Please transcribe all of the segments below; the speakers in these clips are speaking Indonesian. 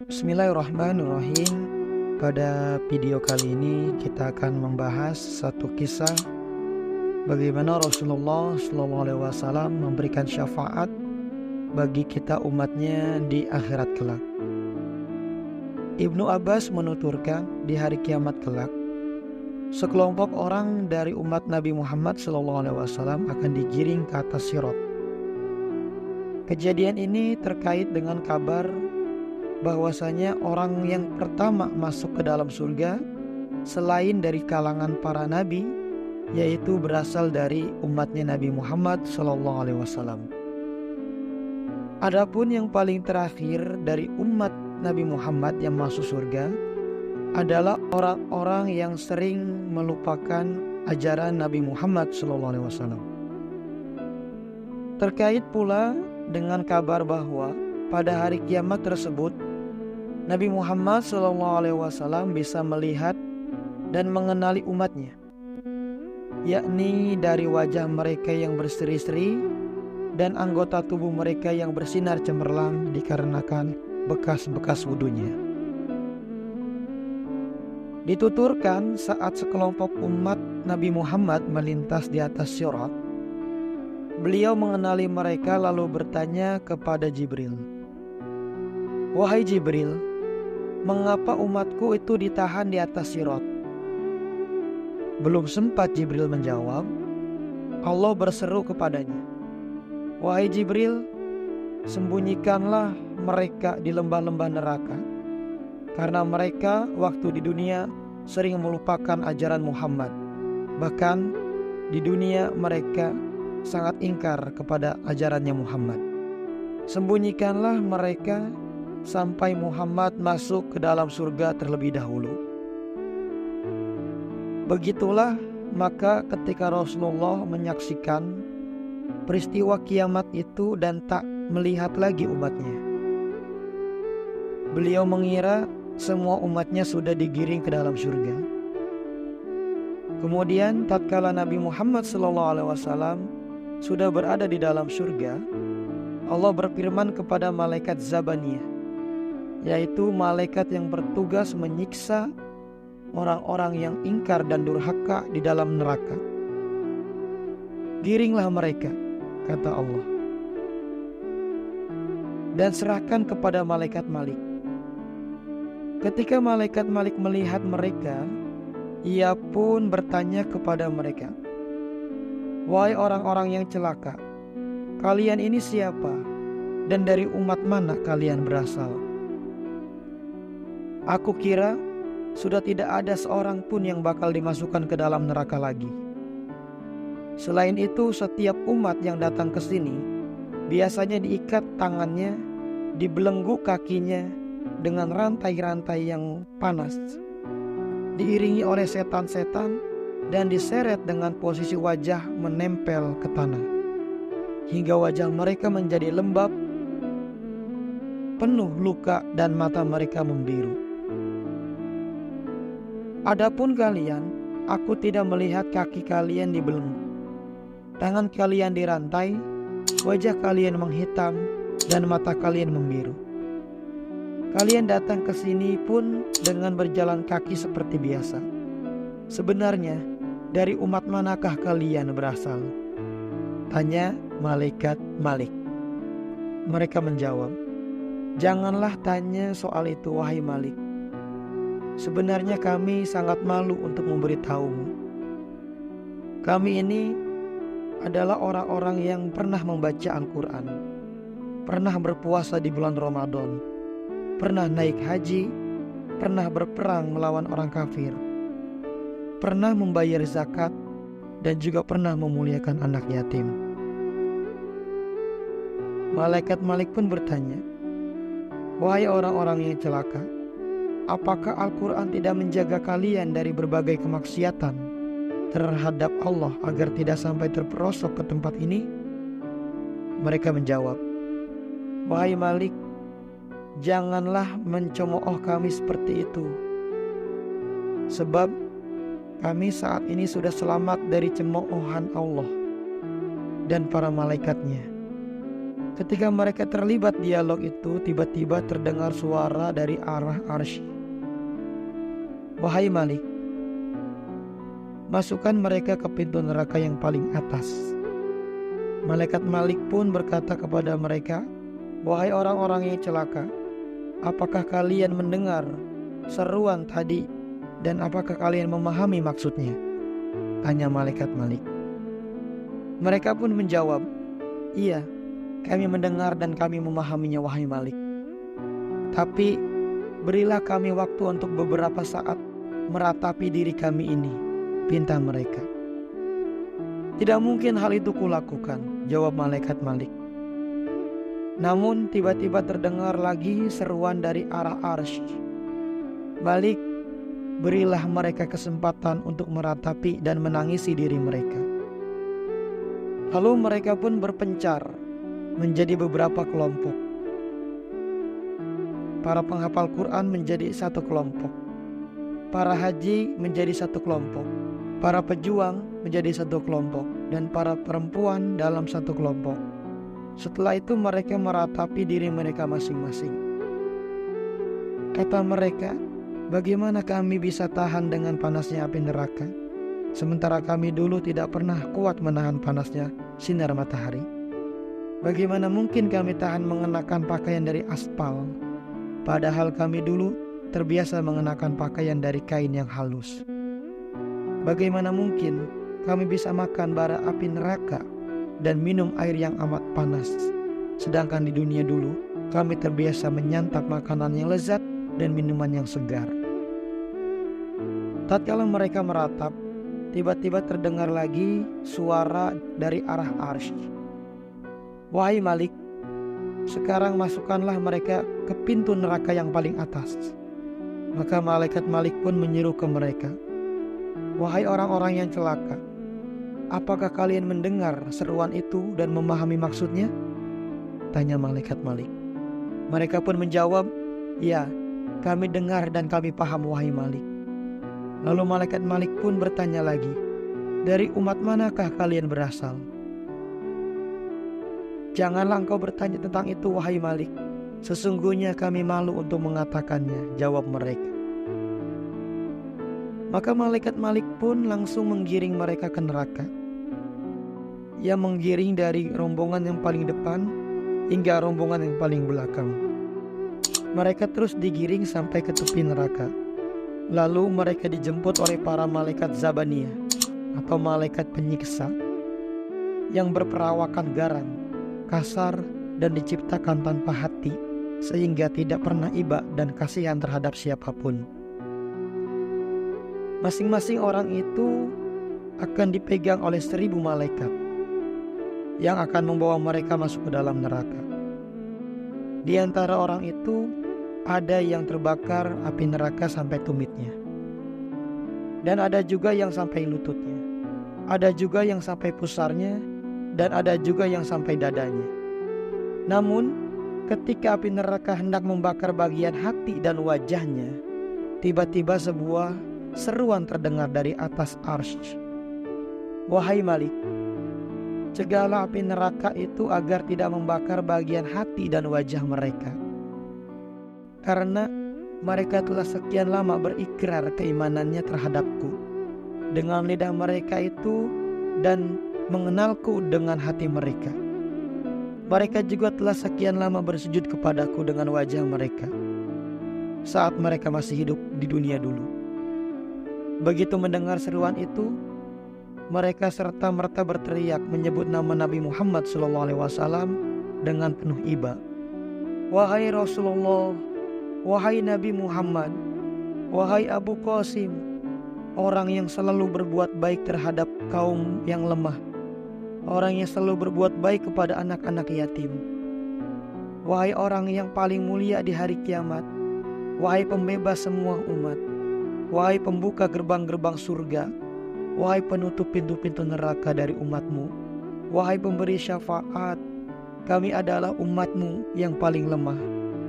Bismillahirrahmanirrahim. Pada video kali ini kita akan membahas satu kisah bagaimana Rasulullah SAW memberikan syafaat bagi kita umatnya di akhirat kelak. Ibnu Abbas menuturkan di hari kiamat kelak, sekelompok orang dari umat Nabi Muhammad SAW akan digiring ke atas sirat. Kejadian ini terkait dengan kabar bahwasanya orang yang pertama masuk ke dalam surga selain dari kalangan para nabi, yaitu berasal dari umatnya Nabi Muhammad SAW. Adapun yang paling terakhir dari umat Nabi Muhammad yang masuk surga adalah orang-orang yang sering melupakan ajaran Nabi Muhammad SAW. Terkait pula dengan kabar bahwa pada hari kiamat tersebut Nabi Muhammad SAW bisa melihat dan mengenali umatnya, yakni dari wajah mereka yang berseri-seri dan anggota tubuh mereka yang bersinar cemerlang dikarenakan bekas-bekas wudunya. Dituturkan saat sekelompok umat Nabi Muhammad melintas di atas sirat, beliau mengenali mereka lalu bertanya kepada Jibril, "Wahai Jibril, mengapa umatku itu ditahan di atas sirat?" Belum sempat Jibril menjawab, Allah berseru kepadanya, "Wahai Jibril, sembunyikanlah mereka di lembah-lembah neraka, karena mereka waktu di dunia sering melupakan ajaran Muhammad. Bahkan di dunia mereka sangat ingkar kepada ajarannya Muhammad. Sembunyikanlah mereka sampai Muhammad masuk ke dalam surga terlebih dahulu." Begitulah maka ketika Rasulullah menyaksikan peristiwa kiamat itu dan tak melihat lagi umatnya, beliau mengira semua umatnya sudah digiring ke dalam surga. Kemudian tatkala Nabi Muhammad SAW sudah berada di dalam surga, Allah berfirman kepada malaikat Zabaniyah, yaitu malaikat yang bertugas menyiksa orang-orang yang ingkar dan durhaka di dalam neraka. "Giringlah mereka," kata Allah, "dan serahkan kepada malaikat Malik." Ketika malaikat Malik melihat mereka, ia pun bertanya kepada mereka, "Wahai orang-orang yang celaka, kalian ini siapa dan dari umat mana kalian berasal? Aku kira sudah tidak ada seorang pun yang bakal dimasukkan ke dalam neraka lagi. Selain itu, setiap umat yang datang ke sini biasanya diikat tangannya, dibelenggu kakinya dengan rantai-rantai yang panas, diiringi oleh setan-setan dan diseret dengan posisi wajah menempel ke tanah, hingga wajah mereka menjadi lembab, penuh luka dan mata mereka membiru. Adapun kalian, aku tidak melihat kaki kalian dibelenggu, tangan kalian dirantai, wajah kalian menghitam dan mata kalian membiru. Kalian datang ke sini pun dengan berjalan kaki seperti biasa. Sebenarnya dari umat manakah kalian berasal?" tanya malaikat Malik. Mereka menjawab, "Janganlah tanya soal itu, wahai Malik. Sebenarnya kami sangat malu untuk memberitahumu. Kami ini adalah orang-orang yang pernah membaca Al-Quran, pernah berpuasa di bulan Ramadan, pernah naik haji, pernah berperang melawan orang kafir, pernah membayar zakat, dan juga pernah memuliakan anak yatim." Malaikat Malik pun bertanya, "Wahai orang-orang yang celaka, apakah Al-Quran tidak menjaga kalian dari berbagai kemaksiatan terhadap Allah agar tidak sampai terperosok ke tempat ini?" Mereka menjawab, "Wahai Malik, janganlah mencemooh kami seperti itu. Sebab kami saat ini sudah selamat dari cemoohan Allah dan para malaikatnya. Ketika mereka terlibat dialog itu, tiba-tiba terdengar suara dari arah arsy. Wahai Malik, masukkan mereka ke pintu neraka yang paling atas. Malaikat Malik pun berkata kepada mereka, wahai orang-orang yang celaka, apakah kalian mendengar seruan tadi dan apakah kalian memahami maksudnya? Tanya malaikat Malik. Mereka pun menjawab, iya, kami mendengar dan kami memahaminya wahai Malik. Tapi berilah kami waktu untuk beberapa saat meratapi diri kami ini, pinta mereka. Tidak mungkin hal itu kulakukan, jawab malaikat Malik. Namun tiba-tiba terdengar lagi seruan dari arah arsy. Malik, berilah mereka kesempatan untuk meratapi dan menangisi diri mereka. Lalu mereka pun berpencar menjadi beberapa kelompok. Para penghafal Quran menjadi satu kelompok, para haji menjadi satu kelompok, para pejuang menjadi satu kelompok, dan para perempuan dalam satu kelompok. Setelah itu mereka meratapi diri mereka masing-masing. Kata mereka, bagaimana kami bisa tahan dengan panasnya api neraka, sementara kami dulu tidak pernah kuat menahan panasnya sinar matahari? Bagaimana mungkin kami tahan mengenakan pakaian dari aspal, padahal kami dulu terbiasa mengenakan pakaian dari kain yang halus? Bagaimana mungkin kami bisa makan bara api neraka dan minum air yang amat panas, sedangkan di dunia dulu kami terbiasa menyantap makanan yang lezat dan minuman yang segar? Tatkala mereka meratap, tiba-tiba terdengar lagi suara dari arah arsy. Wahai Malik, sekarang masukkanlah mereka ke pintu neraka yang paling atas. Maka malaikat Malik pun menyeru ke mereka, wahai orang-orang yang celaka, apakah kalian mendengar seruan itu dan memahami maksudnya? Tanya malaikat Malik. Mereka pun menjawab, ya, kami dengar dan kami paham wahai Malik. Lalu malaikat Malik pun bertanya lagi, dari umat manakah kalian berasal? Janganlah engkau bertanya tentang itu wahai Malik, sesungguhnya kami malu untuk mengatakannya, jawab mereka. Maka malaikat Malik pun langsung menggiring mereka ke neraka. Ia menggiring dari rombongan yang paling depan hingga rombongan yang paling belakang. Mereka terus digiring sampai ke tepi neraka. Lalu mereka dijemput oleh para malaikat Zabaniyah atau malaikat penyiksa yang berperawakan garang, kasar, dan diciptakan tanpa hati, sehingga tidak pernah iba dan kasihan terhadap siapapun. Masing-masing orang itu akan dipegang oleh 1000 malaikat yang akan membawa mereka masuk ke dalam neraka. Di antara orang itu ada yang terbakar api neraka sampai tumitnya, dan ada juga yang sampai lututnya, ada juga yang sampai pusarnya, dan ada juga yang sampai dadanya. Namun ketika api neraka hendak membakar bagian hati dan wajahnya, tiba-tiba sebuah seruan terdengar dari atas arsy. Wahai Malik, cegahlah api neraka itu agar tidak membakar bagian hati dan wajah mereka, karena mereka telah sekian lama berikrar keimanannya terhadapku dengan lidah mereka itu dan mengenalku dengan hati mereka. Mereka juga telah sekian lama bersujud kepadaku dengan wajah mereka saat mereka masih hidup di dunia dulu. Begitu mendengar seruan itu, mereka serta-merta berteriak menyebut nama Nabi Muhammad SAW dengan penuh iba. Wahai Rasulullah, wahai Nabi Muhammad, wahai Abu Qasim, orang yang selalu berbuat baik terhadap kaum yang lemah, orang yang selalu berbuat baik kepada anak-anak yatim. Wahai orang yang paling mulia di hari kiamat, wahai pembebas semua umat, wahai pembuka gerbang-gerbang surga, wahai penutup pintu-pintu neraka dari umatmu, wahai pemberi syafaat, kami adalah umatmu yang paling lemah.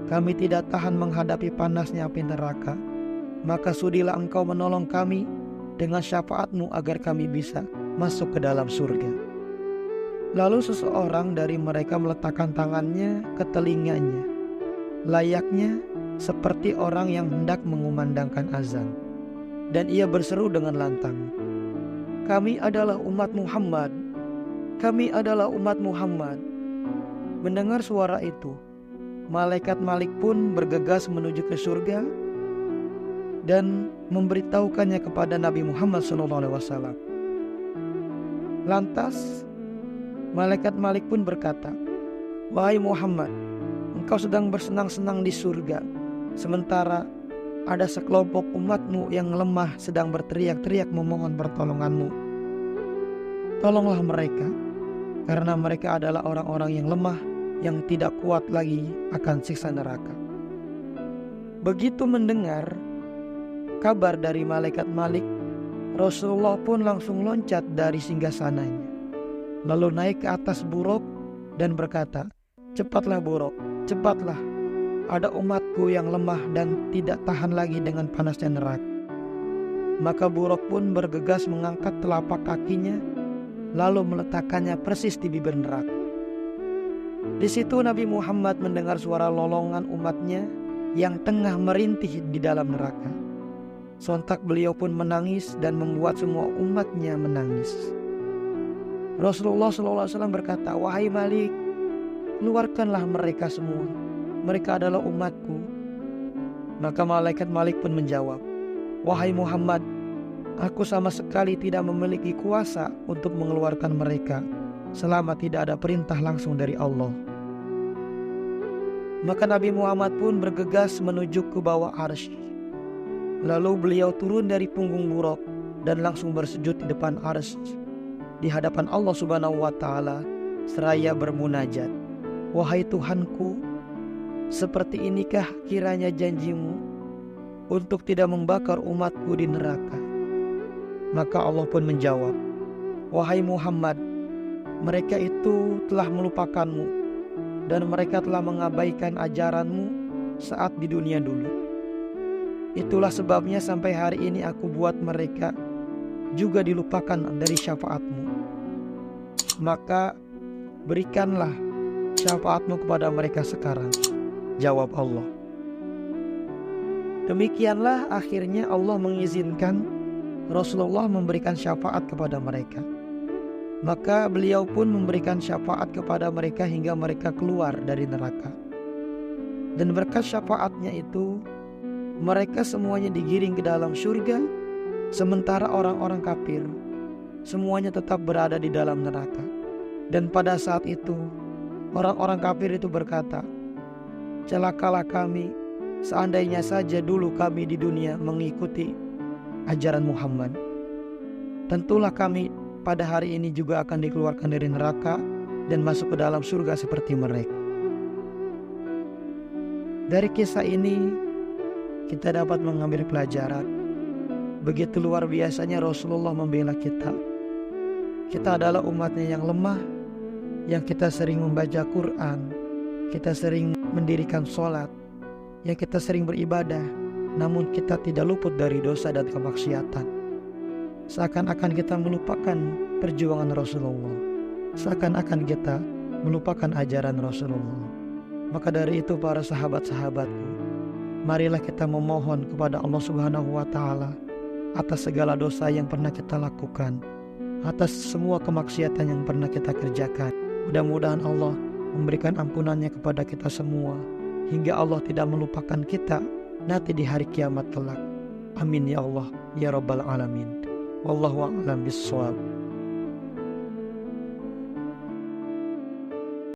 Kami tidak tahan menghadapi panasnya api neraka. Maka sudilah engkau menolong kami dengan syafaatmu agar kami bisa masuk ke dalam surga. Lalu seseorang dari mereka meletakkan tangannya ke telinganya, layaknya seperti orang yang hendak mengumandangkan azan. Dan ia berseru dengan lantang, "Kami adalah umat Muhammad. Kami adalah umat Muhammad." Mendengar suara itu, malaikat Malik pun bergegas menuju ke surga dan memberitahukannya kepada Nabi Muhammad SAW. Lantas malaikat Malik pun berkata, "Wahai Muhammad, engkau sedang bersenang-senang di surga, sementara ada sekelompok umatmu yang lemah sedang berteriak-teriak memohon pertolonganmu. Tolonglah mereka, karena mereka adalah orang-orang yang lemah yang tidak kuat lagi akan siksa neraka." Begitu mendengar kabar dari malaikat Malik, Rasulullah pun langsung loncat dari singgasananya, lalu naik ke atas buruk dan berkata, "Cepatlah buruk, cepatlah. Ada umatku yang lemah dan tidak tahan lagi dengan panasnya neraka." Maka buruk pun bergegas mengangkat telapak kakinya, lalu meletakkannya persis di bibir neraka. Di situ Nabi Muhammad mendengar suara lolongan umatnya yang tengah merintih di dalam neraka. Sontak beliau pun menangis dan membuat semua umatnya menangis. Rasulullah SAW berkata, "Wahai Malik, keluarkanlah mereka semua. Mereka adalah umatku." Maka malaikat Malik pun menjawab, "Wahai Muhammad, aku sama sekali tidak memiliki kuasa untuk mengeluarkan mereka selama tidak ada perintah langsung dari Allah." Maka Nabi Muhammad pun bergegas menuju ke bawah arsy. Lalu beliau turun dari punggung buruk dan langsung bersujud di depan arsy di hadapan Allah Subhanahu wa Ta'ala seraya bermunajat, "Wahai Tuhanku, seperti inikah kiranya janjimu untuk tidak membakar umatku di neraka?" Maka Allah pun menjawab, "Wahai Muhammad, mereka itu telah melupakanmu dan mereka telah mengabaikan ajaranmu saat di dunia dulu. Itulah sebabnya sampai hari ini aku buat mereka juga dilupakan dari syafaatmu. Maka berikanlah syafaatmu kepada mereka sekarang." Jawab Allah. Demikianlah akhirnya Allah mengizinkan Rasulullah memberikan syafaat kepada mereka. Maka beliau pun memberikan syafaat kepada mereka hingga mereka keluar dari neraka. Dan berkat syafaatnya itu, mereka semuanya digiring ke dalam surga, sementara orang-orang kafir semuanya tetap berada di dalam neraka. Dan pada saat itu, orang-orang kafir itu berkata, "Celakalah kami, seandainya saja dulu kami di dunia mengikuti ajaran Muhammad. Tentulah kami pada hari ini juga akan dikeluarkan dari neraka dan masuk ke dalam surga seperti mereka." Dari kisah ini kita dapat mengambil pelajaran begitu luar biasanya Rasulullah membela kita. Kita adalah umatnya yang lemah, yang kita sering membaca Quran, kita sering mendirikan sholat, yang kita sering beribadah, namun kita tidak luput dari dosa dan kemaksiatan. Seakan-akan kita melupakan perjuangan Rasulullah, seakan-akan kita melupakan ajaran Rasulullah. Maka dari itu para sahabat-sahabatku, marilah kita memohon kepada Allah Subhanahu wa Ta'ala atas segala dosa yang pernah kita lakukan, atas semua kemaksiatan yang pernah kita kerjakan. Mudah-mudahan Allah memberikan ampunannya kepada kita semua, hingga Allah tidak melupakan kita nanti di hari kiamat kelak. Amin ya Allah ya Rabbal Alamin. Wallahu a'lam bishawab.